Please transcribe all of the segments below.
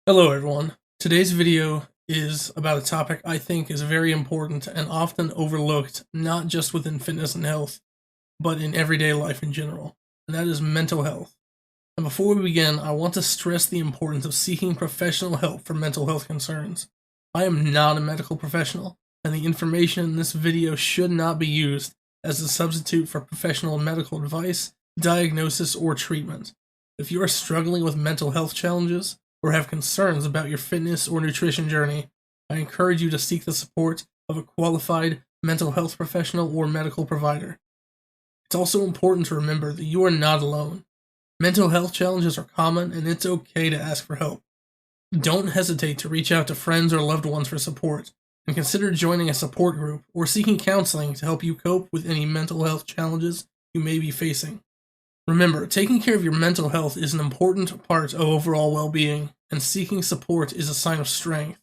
Hello everyone. Today's video is about a topic I think is very important and often overlooked, not just within fitness and health, but in everyday life in general, and that is mental health. And before we begin, I want to stress the importance of seeking professional help for mental health concerns. I am not a medical professional, and the information in this video should not be used as a substitute for professional medical advice, diagnosis, or treatment. If you are struggling with mental health challenges, or have concerns about your fitness or nutrition journey, I encourage you to seek the support of a qualified mental health professional or medical provider. It's also important to remember that you are not alone. Mental health challenges are common, and it's okay to ask for help. Don't hesitate to reach out to friends or loved ones for support, and consider joining a support group or seeking counseling to help you cope with any mental health challenges you may be facing. Remember, taking care of your mental health is an important part of overall well-being, and seeking support is a sign of strength.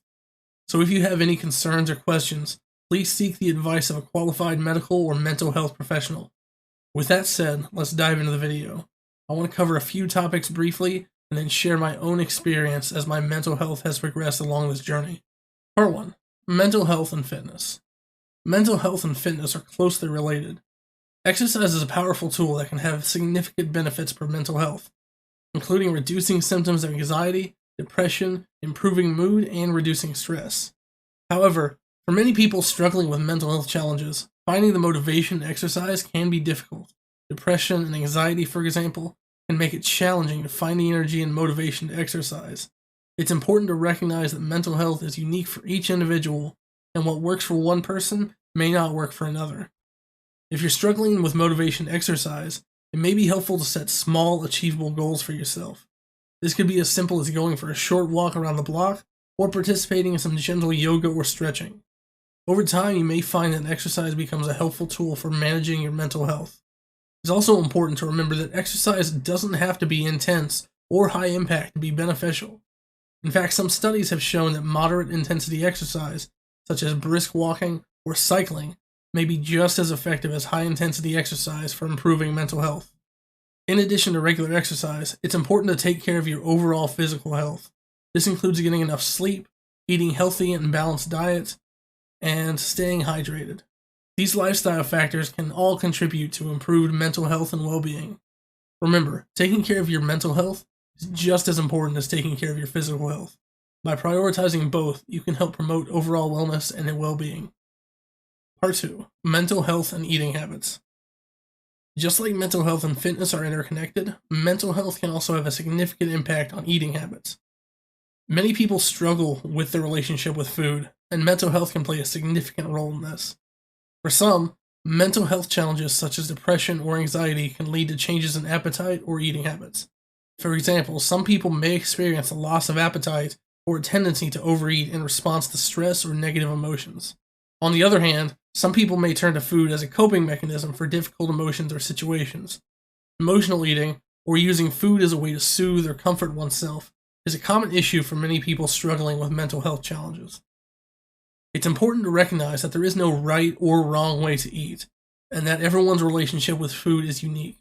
So if you have any concerns or questions, please seek the advice of a qualified medical or mental health professional. With that said, let's dive into the video. I want to cover a few topics briefly, and then share my own experience as my mental health has progressed along this journey. Part 1. Mental health and fitness. Mental health and fitness are closely related. Exercise is a powerful tool that can have significant benefits for mental health, including reducing symptoms of anxiety, depression, improving mood, and reducing stress. However, for many people struggling with mental health challenges, finding the motivation to exercise can be difficult. Depression and anxiety, for example, can make it challenging to find the energy and motivation to exercise. It's important to recognize that mental health is unique for each individual, and what works for one person may not work for another. If you're struggling with motivation to exercise, it may be helpful to set small, achievable goals for yourself. This could be as simple as going for a short walk around the block, or participating in some gentle yoga or stretching. Over time, you may find that exercise becomes a helpful tool for managing your mental health. It's also important to remember that exercise doesn't have to be intense or high impact to be beneficial. In fact, some studies have shown that moderate intensity exercise, such as brisk walking or cycling, may be just as effective as high-intensity exercise for improving mental health. In addition to regular exercise, it's important to take care of your overall physical health. This includes getting enough sleep, eating healthy and balanced diets, and staying hydrated. These lifestyle factors can all contribute to improved mental health and well-being. Remember, taking care of your mental health is just as important as taking care of your physical health. By prioritizing both, you can help promote overall wellness and well-being. Part 2. Mental health and eating habits. Just like mental health and fitness are interconnected, mental health can also have a significant impact on eating habits. Many people struggle with their relationship with food, and mental health can play a significant role in this. For some, mental health challenges such as depression or anxiety can lead to changes in appetite or eating habits. For example, some people may experience a loss of appetite or a tendency to overeat in response to stress or negative emotions. On the other hand, some people may turn to food as a coping mechanism for difficult emotions or situations. Emotional eating, or using food as a way to soothe or comfort oneself, is a common issue for many people struggling with mental health challenges. It's important to recognize that there is no right or wrong way to eat, and that everyone's relationship with food is unique.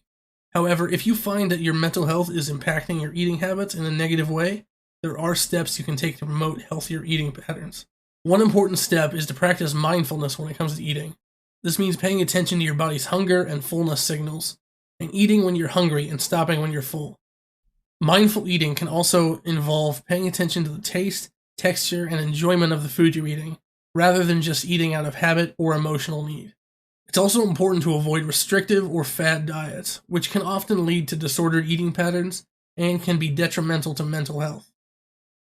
However, if you find that your mental health is impacting your eating habits in a negative way, there are steps you can take to promote healthier eating patterns. One important step is to practice mindfulness when it comes to eating. This means paying attention to your body's hunger and fullness signals, and eating when you're hungry and stopping when you're full. Mindful eating can also involve paying attention to the taste, texture, and enjoyment of the food you're eating, rather than just eating out of habit or emotional need. It's also important to avoid restrictive or fad diets, which can often lead to disordered eating patterns and can be detrimental to mental health.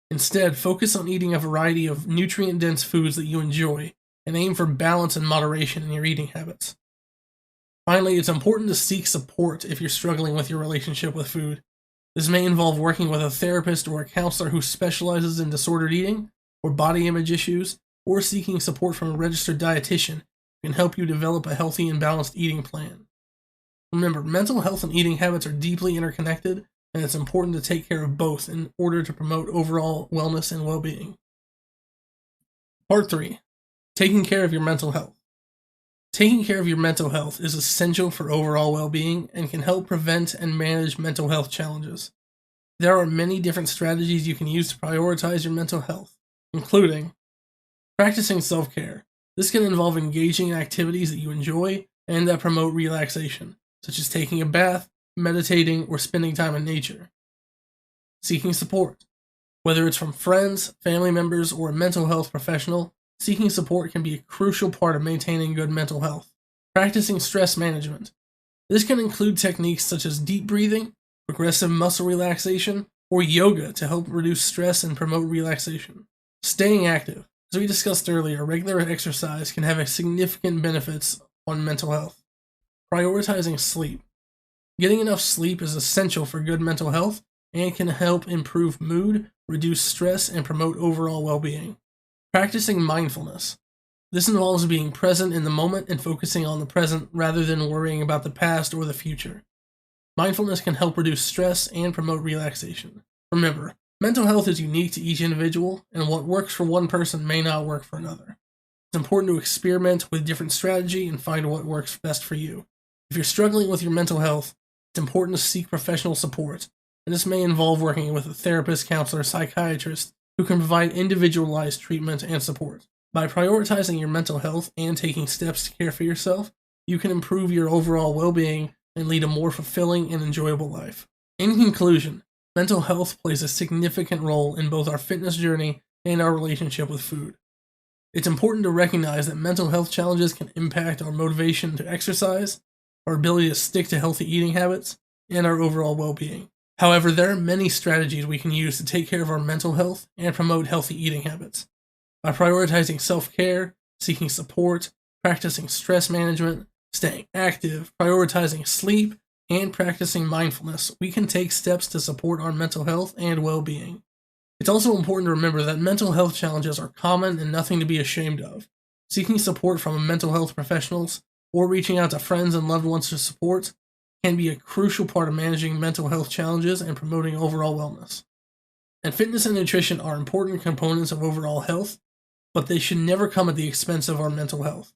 Instead, focus on eating a variety of nutrient-dense foods that you enjoy, and aim for balance and moderation in your eating habits. Finally, it's important to seek support if you're struggling with your relationship with food. This may involve working with a therapist or a counselor who specializes in disordered eating or body image issues, or seeking support from a registered dietitian who can help you develop a healthy and balanced eating plan. Remember, mental health and eating habits are deeply interconnected, and it's important to take care of both in order to promote overall wellness and well-being. Part 3. Taking care of your mental health. Taking care of your mental health is essential for overall well-being and can help prevent and manage mental health challenges. There are many different strategies you can use to prioritize your mental health, including practicing self-care. This can involve engaging in activities that you enjoy and that promote relaxation, such as taking a bath, meditating, or spending time in nature. Seeking support. Whether it's from friends, family members, or a mental health professional, seeking support can be a crucial part of maintaining good mental health. Practicing stress management. This can include techniques such as deep breathing, progressive muscle relaxation, or yoga to help reduce stress and promote relaxation. Staying active. As we discussed earlier, regular exercise can have significant benefits on mental health. Prioritizing sleep. Getting enough sleep is essential for good mental health and can help improve mood, reduce stress, and promote overall well-being. Practicing mindfulness. This involves being present in the moment and focusing on the present rather than worrying about the past or the future. Mindfulness can help reduce stress and promote relaxation. Remember, mental health is unique to each individual, and what works for one person may not work for another. It's important to experiment with different strategy and find what works best for you. If you're struggling with your mental health, it's important to seek professional support, and this may involve working with a therapist, counselor, psychiatrist who can provide individualized treatment and support. By prioritizing your mental health and taking steps to care for yourself, you can improve your overall well-being and lead a more fulfilling and enjoyable life. In conclusion, mental health plays a significant role in both our fitness journey and our relationship with food. It's important to recognize that mental health challenges can impact our motivation to exercise, our ability to stick to healthy eating habits, and our overall well-being. However, there are many strategies we can use to take care of our mental health and promote healthy eating habits. By prioritizing self-care, seeking support, practicing stress management, staying active, prioritizing sleep, and practicing mindfulness, we can take steps to support our mental health and well-being. It's also important to remember that mental health challenges are common and nothing to be ashamed of. Seeking support from mental health professionals or reaching out to friends and loved ones for support can be a crucial part of managing mental health challenges and promoting overall wellness. And fitness and nutrition are important components of overall health, but they should never come at the expense of our mental health.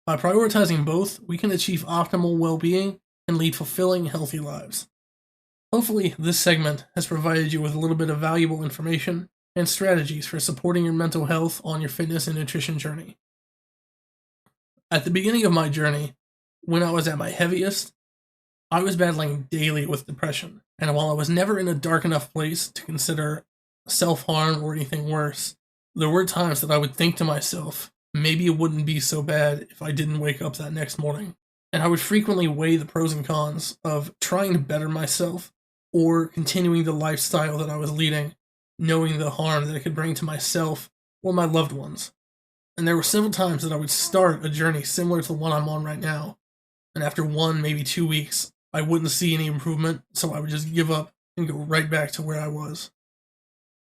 By prioritizing both, we can achieve optimal well-being and lead fulfilling, healthy lives. Hopefully, this segment has provided you with a little bit of valuable information and strategies for supporting your mental health on your fitness and nutrition journey. At the beginning of my journey, when I was at my heaviest, I was battling daily with depression, and while I was never in a dark enough place to consider self-harm or anything worse, there were times that I would think to myself, maybe it wouldn't be so bad if I didn't wake up that next morning. And I would frequently weigh the pros and cons of trying to better myself or continuing the lifestyle that I was leading, knowing the harm that it could bring to myself or my loved ones. And there were several times that I would start a journey similar to the one I'm on right now, and after 1, maybe 2 weeks, I wouldn't see any improvement, so I would just give up and go right back to where I was.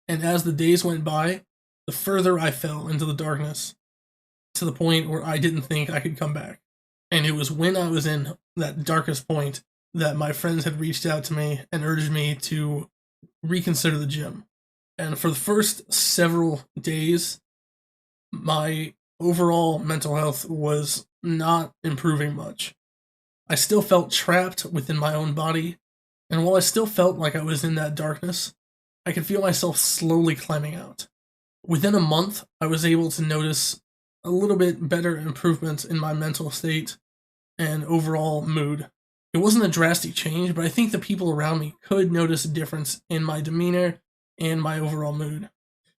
And as the days went by, the further I fell into the darkness, to the point where I didn't think I could come back. And it was when I was in that darkest point that my friends had reached out to me and urged me to reconsider the gym. And for the first several days, my overall mental health was not improving much. I still felt trapped within my own body, and while I still felt like I was in that darkness, I could feel myself slowly climbing out. Within a month, I was able to notice a little bit better improvements in my mental state and overall mood. It wasn't a drastic change, but I think the people around me could notice a difference in my demeanor and my overall mood.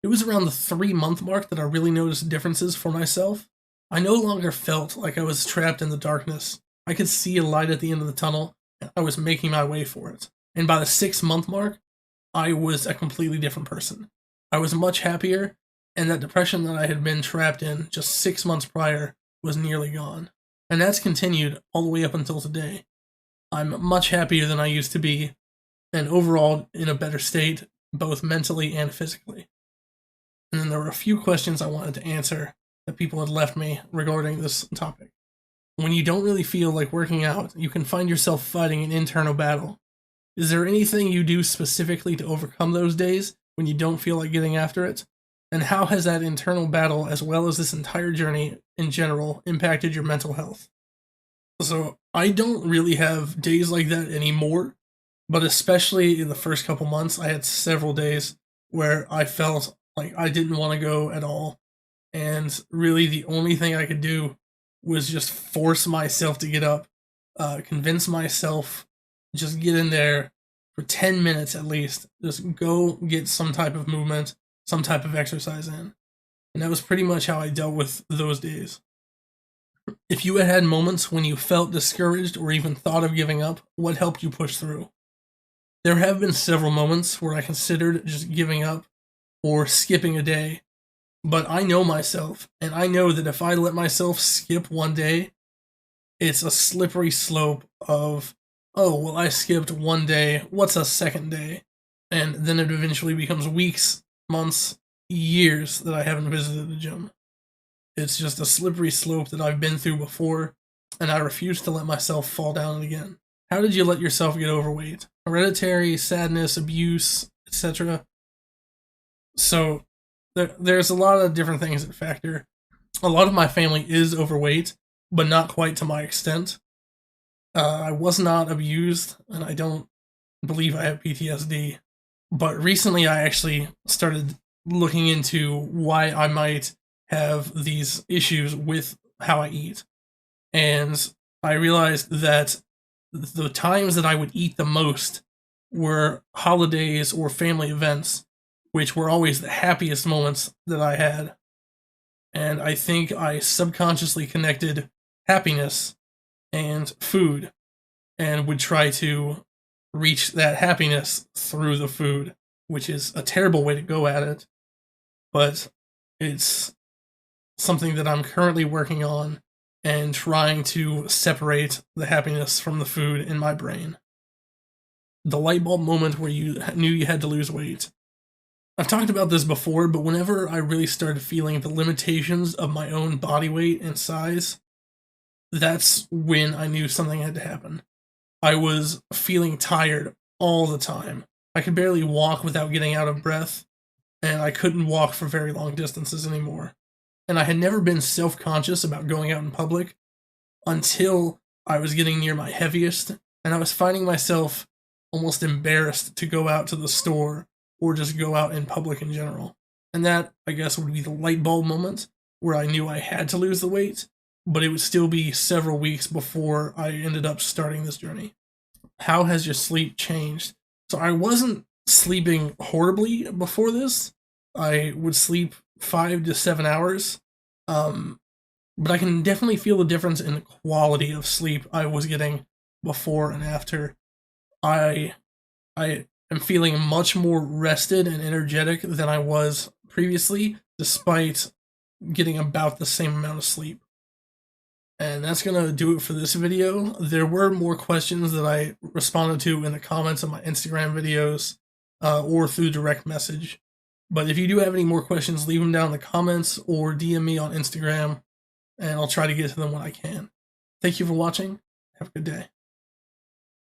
It was around the 3-month mark that I really noticed differences for myself. I no longer felt like I was trapped in the darkness. I could see a light at the end of the tunnel, and I was making my way for it. And by the 6-month mark, I was a completely different person. I was much happier, and that depression that I had been trapped in just 6 months prior was nearly gone. And that's continued all the way up until today. I'm much happier than I used to be, and overall in a better state, both mentally and physically. And then there were a few questions I wanted to answer that people had left me regarding this topic. When you don't really feel like working out, you can find yourself fighting an internal battle. Is there anything you do specifically to overcome those days when you don't feel like getting after it? And how has that internal battle, as well as this entire journey in general, impacted your mental health? So, I don't really have days like that anymore, But especially in the first couple months, I had several days where I felt like I didn't want to go at all. And really, the only thing I could do was just force myself to get up, convince myself, just get in there for 10 minutes at least. Just go get some type of movement, some type of exercise in. And that was pretty much how I dealt with those days. If you had had moments when you felt discouraged or even thought of giving up, what helped you push through? There have been several moments where I considered just giving up or skipping a day, but I know myself, and I know that if I let myself skip one day, it's a slippery slope of, oh, well, I skipped one day, what's a second day? And then it eventually becomes weeks, months, years that I haven't visited the gym. It's just a slippery slope that I've been through before, and I refuse to let myself fall down again. How did you let yourself get overweight? Hereditary, sadness, abuse, etc. So there's a lot of different things that factor. A lot of my family is overweight, but not quite to my extent. I was not abused, and I don't believe I have PTSD. But recently I actually started looking into why I might have these issues with how I eat. And I realized that the times that I would eat the most were holidays or family events, which were always the happiest moments that I had. And I think I subconsciously connected happiness and food and would try to reach that happiness through the food, which is a terrible way to go at it. But it's something that I'm currently working on and trying to separate the happiness from the food in my brain. The light bulb moment where you knew you had to lose weight. I've talked about this before, but whenever I really started feeling the limitations of my own body weight and size, that's when I knew something had to happen. I was feeling tired all the time. I could barely walk without getting out of breath, and I couldn't walk for very long distances anymore. And I had never been self-conscious about going out in public until I was getting near my heaviest, and I was finding myself almost embarrassed to go out to the store or just go out in public in general. And that, I guess, would be the light bulb moment where I knew I had to lose the weight, but it would still be several weeks before I ended up starting this journey. How has your sleep changed? So I wasn't sleeping horribly before this. I would sleep 5 to 7 hours. But I can definitely feel the difference in the quality of sleep I was getting before and after. I am feeling much more rested and energetic than I was previously, despite getting about the same amount of sleep. And that's going to do it for this video. There were more questions that I responded to in the comments of my Instagram videos or through direct message. But if you do have any more questions, leave them down in the comments or DM me on Instagram, and I'll try to get to them when I can. Thank you for watching. Have a good day.